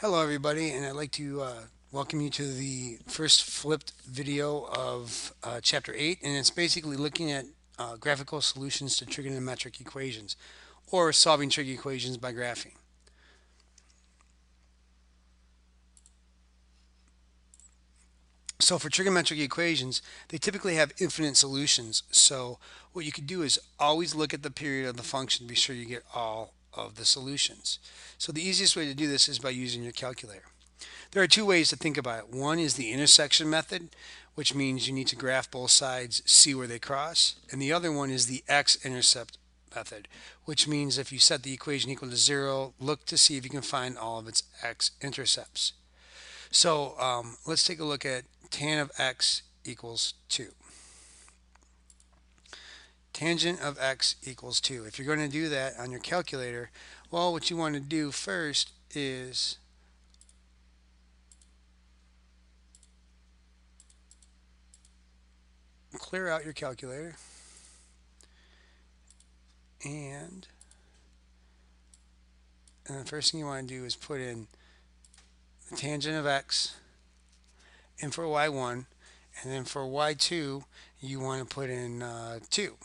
Hello everybody, and I'd like to welcome you to the first flipped video of Chapter 8, and it's basically looking at graphical solutions to trigonometric equations, or solving trig equations by graphing. So for trigonometric equations, they typically have infinite solutions. So what you could do is always look at the period of the function to be sure you get all of the solutions. So the easiest way to do this is by using your calculator. There are two ways to think about it. One is the intersection method, which means you need to graph both sides, see where they cross. And the other one is the x-intercept method, which means if you set the equation equal to 0, look to see if you can find all of its x-intercepts. So let's take a look at tan of x equals 2. Tangent of x equals 2. If you're going to do that on your calculator, well, what you want to do first is clear out your calculator and the first thing you want to do is put in the tangent of x and for y1, and then for y2 you want to put in 2.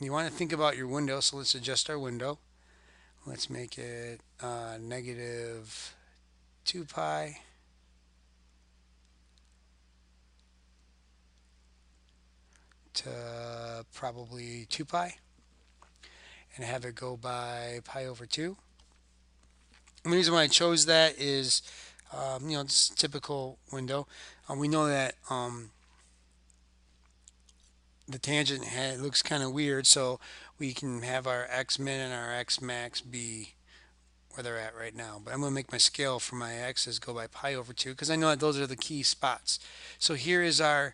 You want to think about your window, so let's adjust our window. Let's make it negative 2 pi to probably 2 pi and have it go by pi over 2. And the reason why I chose that is, it's a typical window. We know that the tangent looks kind of weird, so we can have our x min and our x max be where they're at right now. But I'm going to make my scale for my x's go by pi over 2 because I know that those are the key spots. So here is our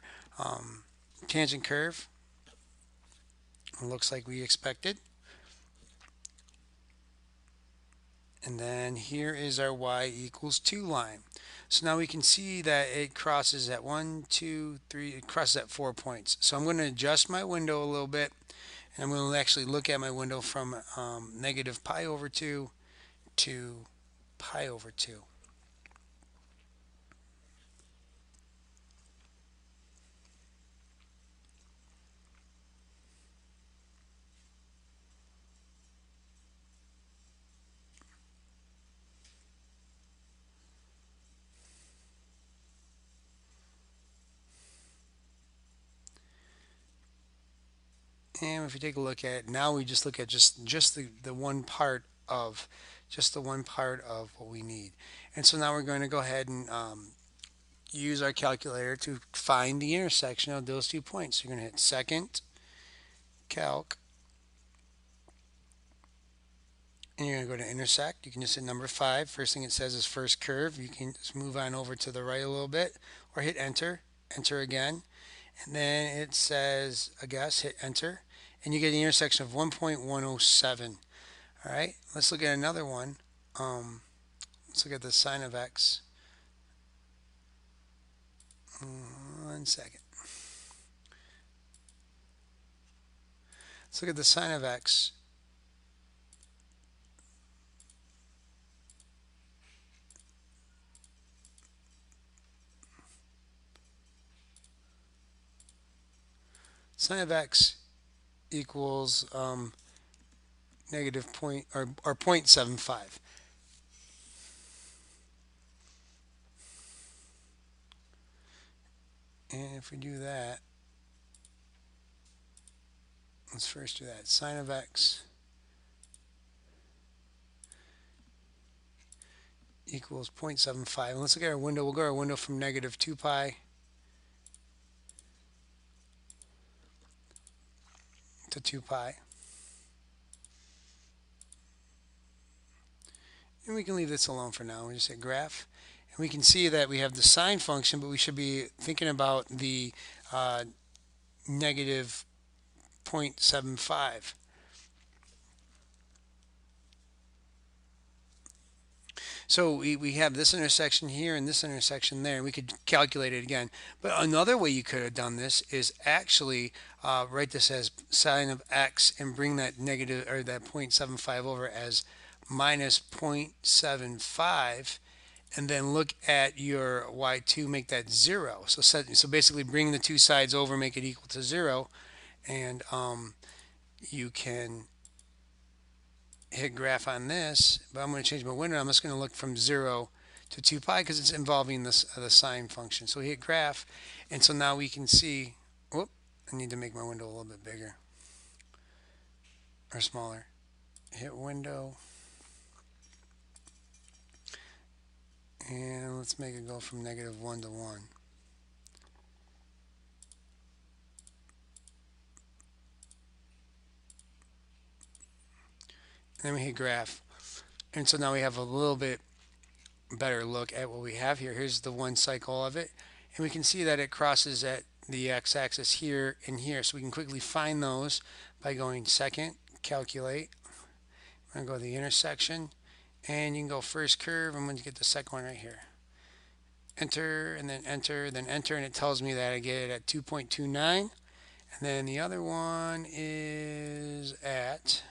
tangent curve. It looks like we expected. And then here is our y equals 2 line. So now we can see that it crosses at 1, 2, 3, it crosses at 4 points. So I'm going to adjust my window a little bit, and I'm going to actually look at my window from negative pi over 2 to pi over 2. And if you take a look at it, now we just look at just the one part of what we need. And so now we're going to go ahead and use our calculator to find the intersection of those 2 points. So you're going to hit second calc, and you're going to go to intersect. You can just hit number 5. First thing it says is first curve. You can just move on over to the right a little bit or hit enter, enter again. And then it says, I guess, hit enter. And you get the intersection of 1.107. All right, let's look at another one. Let's look at the sine of x. 1 second. Let's look at the sine of x. Sine of x equals negative point or 0.75. And if we do that, let's first do that. Sine of x equals 0.75. And let's look at our window. We'll go our window from negative 2 pi to 2 pi. And we can leave this alone for now. We just hit graph. And we can see that we have the sine function, but we should be thinking about the negative 0.75. So we have this intersection here and this intersection there. We could calculate it again. But another way you could have done this is actually write this as sine of x and bring that negative or that 0.75 over as minus 0.75, and then look at your y2, make that 0. So basically bring the two sides over, make it equal to 0, and you can hit graph on this, but I'm going to change my window. I'm just going to look from 0 to 2 pi because it's involving this the sine function. So hit graph, and so now we can see, whoop, I need to make my window a little bit bigger or smaller. Hit window, and let's make it go from -1 to 1. And then we hit graph. And so now we have a little bit better look at what we have here. Here's the one cycle of it. And we can see that it crosses at the x-axis here and here. So we can quickly find those by going second, calculate. We're going to go to the intersection. And you can go first curve. I'm going to get the second one right here. Enter, and then enter, then enter. And it tells me that I get it at 2.29. And then the other one is at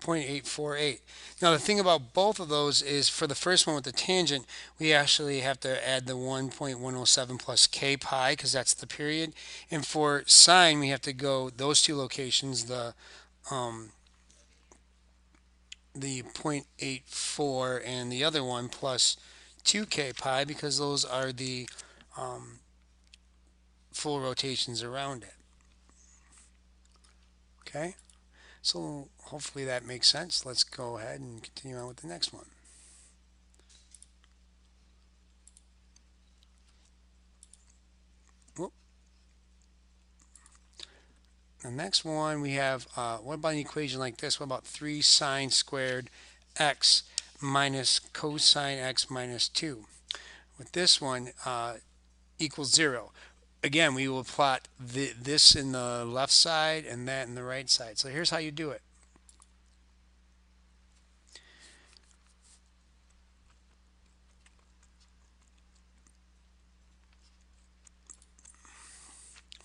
0.848. Now the thing about both of those is for the first one with the tangent, we actually have to add the 1.107 plus k pi because that's the period. And for sine, we have to go those two locations, the 0.84 and the other one plus 2k pi because those are the full rotations around it. Okay, so hopefully that makes sense. Let's go ahead and continue on with the next one. Whoop. The next one we have, what about an equation like this? What about 3 sine squared x minus cosine x minus 2? With this one, equals 0. Again, we will plot this in the left side and that in the right side. So here's how you do it.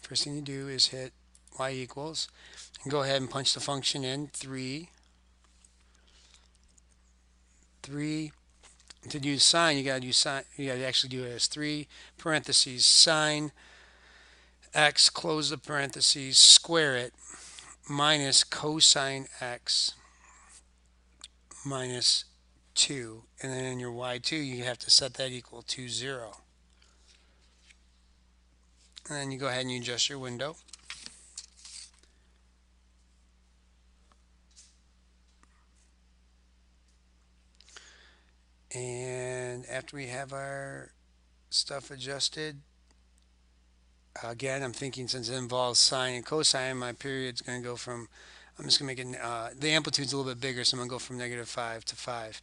First thing you do is hit y equals and go ahead and punch the function in 3. To use sine, you got to use sine. You got to actually do it as 3 parentheses sine x, close the parentheses, square it, minus cosine x minus 2. And then in your y2, you have to set that equal to 0. And then you go ahead and you adjust your window. And after we have our stuff adjusted, again, I'm thinking since it involves sine and cosine, my period's going to go from, I'm just going to make it, the amplitude's a little bit bigger, so I'm going to go from -5 to 5.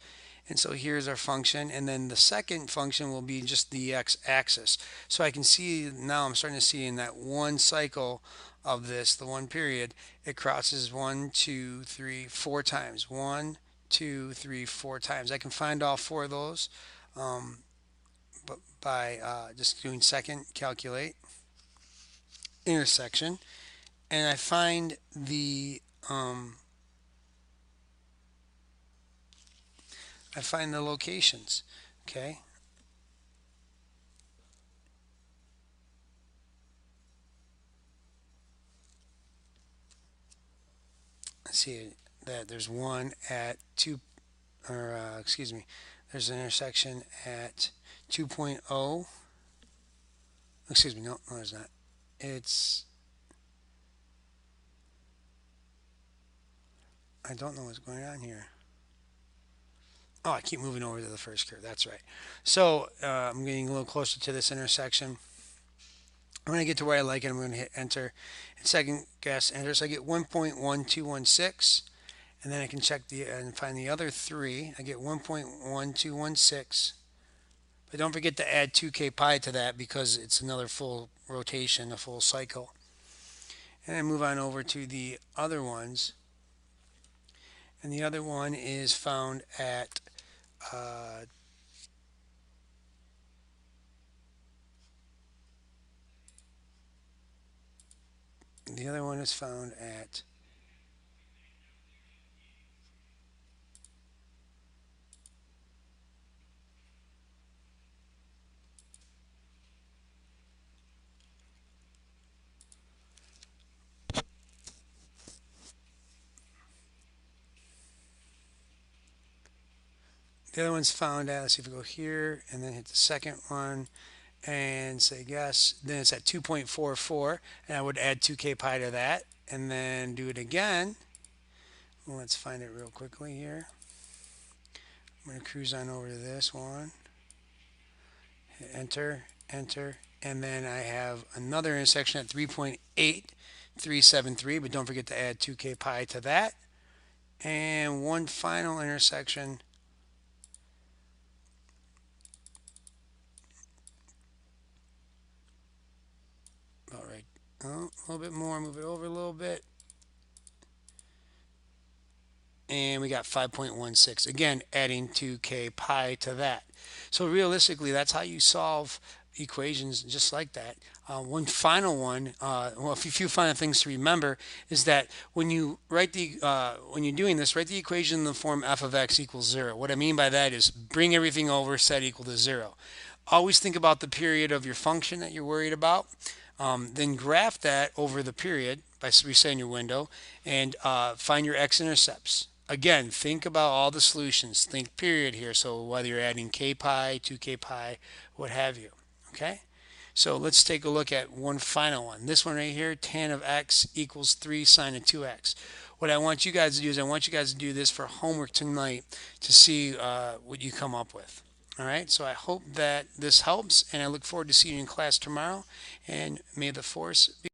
And so here's our function, and then the second function will be just the x-axis. So I can see now, I'm starting to see in that one cycle of this, the one period, it crosses 1, 2, 3, 4 times. 1, 2, 3, 4 times. I can find all 4 of those but by just doing second, calculate, intersection, and I find the locations. Okay, let's see that there's one at 2, or excuse me, there's an intersection at 2.0. Excuse me, no, there's not. It's, I don't know what's going on here. Oh, I keep moving over to the first curve. That's right. So I'm getting a little closer to this intersection. I'm going to get to where I like it. I'm going to hit enter and second guess enter. So I get 1.1216, and then I can check and find the other 3. I get 1.1216. But don't forget to add 2k pi to that because it's another full rotation, a full cycle. And then move on over to the other ones. And the other one is found at The other one is found at the other one's found at, let's see if we go here and then hit the second one and say guess, then it's at 2.44, and I would add 2k pi to that and then do it again. Well, let's find it real quickly here. I'm going to cruise on over to this one, hit enter, enter, and then I have another intersection at 3.8373, but don't forget to add 2k pi to that, and one final intersection about right, oh, a little bit more, move it over a little bit, and we got 5.16, again adding 2k pi to that. So realistically, that's how you solve equations just like that. One final one, well, a few final things to remember is that when you write when you're doing this, write the equation in the form f of x equals 0. What I mean by that is bring everything over, set equal to 0. Always think about the period of your function that you're worried about. Then graph that over the period by resetting your window and find your x-intercepts. Again, think about all the solutions. Think period here. So whether you're adding k pi, 2k pi, what have you. Okay? So let's take a look at one final one. This one right here, tan of x equals 3 sine of 2x. What I want you guys to do is I want you guys to do this for homework tonight to see what you come up with. All right, so I hope that this helps, and I look forward to seeing you in class tomorrow, and may the force be